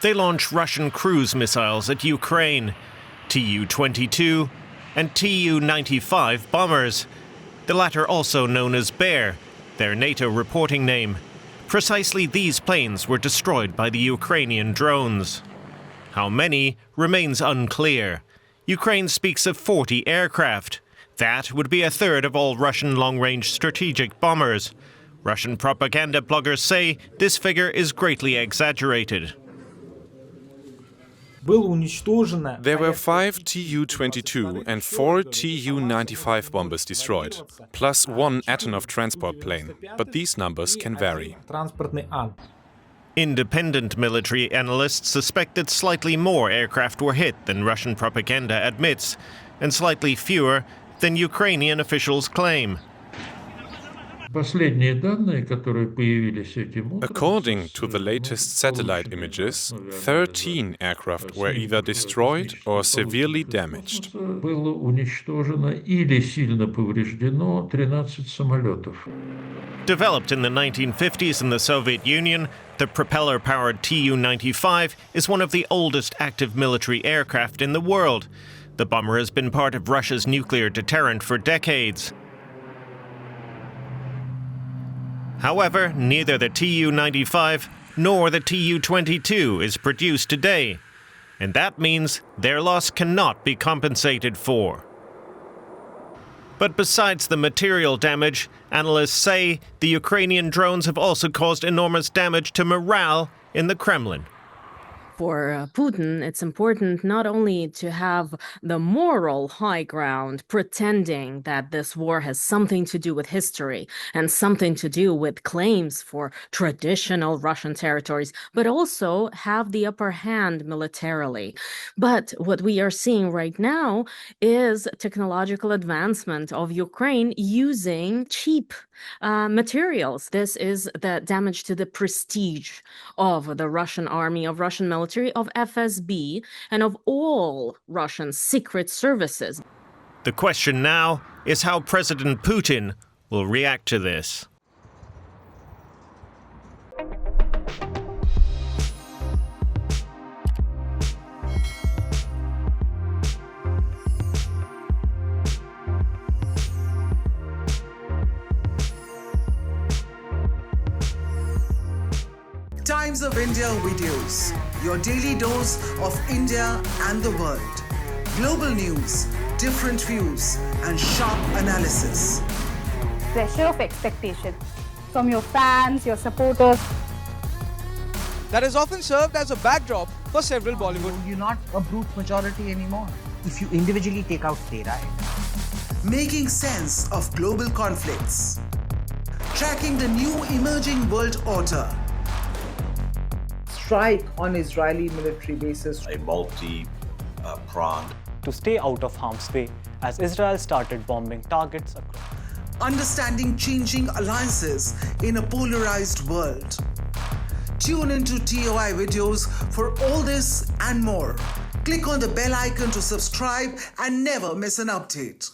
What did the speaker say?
They launch Russian cruise missiles at Ukraine, Tu-22 and Tu-95 bombers, the latter also known as Bear, their NATO reporting name. Precisely these planes were destroyed by the Ukrainian drones. How many remains unclear. Ukraine speaks of 40 aircraft. That would be a third of all Russian long-range strategic bombers. Russian propaganda bloggers say this figure is greatly exaggerated. There were 5 Tu-22 and 4 Tu-95 bombers destroyed, plus 1 Antonov transport plane, but these numbers can vary. Independent military analysts suspect that slightly more aircraft were hit than Russian propaganda admits, and slightly fewer than Ukrainian officials claim. According to the latest satellite images, 13 aircraft were either destroyed or severely damaged. Developed in the 1950s in the Soviet Union, the propeller-powered Tu-95 is one of the oldest active military aircraft in the world. The bomber has been part of Russia's nuclear deterrent for decades. However, neither the Tu-95 nor the Tu-22 is produced today, and that means their loss cannot be compensated for. But besides the material damage, analysts say the Ukrainian drones have also caused enormous damage to morale in the Kremlin. For Putin, it's important not only to have the moral high ground, pretending that this war has something to do with history and something to do with claims for traditional Russian territories, but also have the upper hand militarily. But what we are seeing right now is technological advancement of Ukraine using cheap materials. This is the damage to the prestige of the Russian army, of Russian military, of FSB, and of all Russian secret services. The question now is how President Putin will react to this. Times of India videos, your daily dose of India and the world. Global news, different views, and sharp analysis. Pressure of expectation from your fans, your supporters. That is often served as a backdrop for several Bollywood. You're not a brute majority anymore. If you individually take out Tehran. Making sense of global conflicts. Tracking the new emerging world order. Strike on Israeli military bases. A multi-pronged. To stay out of harm's way as Israel started bombing targets across. Understanding changing alliances in a polarized world. Tune into TOI videos for all this and more. Click on the bell icon to subscribe and never miss an update.